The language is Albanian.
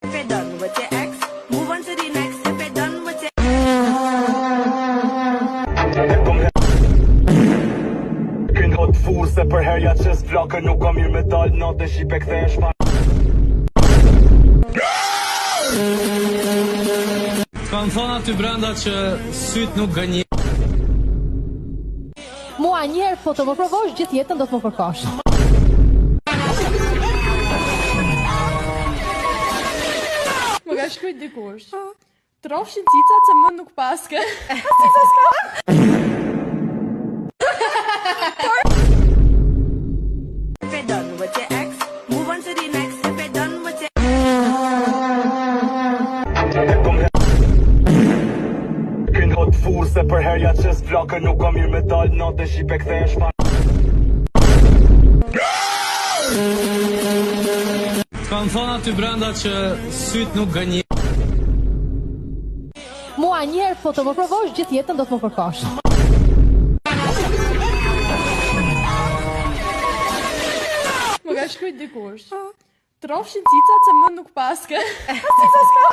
If you're done with your ex, move on to the next. If you're done with your Kënë hot fu se për herja që s'flakë nuk kam mirë me dalë natë shi pe kthe e shpa Kam thonë aty brenda që syt nuk gënjej. Mua njerë po të më provosh, gjithë jetën do të më kërkosh. Më ka shkruajt dikush. Trofshin cicat se më nuk paske. Cica s'ka. If you're done with your ex, move on to the next. If you're done with your Kënë hot fu se për herja që s'flakë nuk kam mirë me dalë natë shi pe kthe e shpa Kam thonë aty brenda që syt nuk gënjej. Mua njerë po të më provosh, gjithë jetën do të më kërkosh. Më ka shkruajt dikush. Trofshin cicat se më nuk paske. Cica s'ka.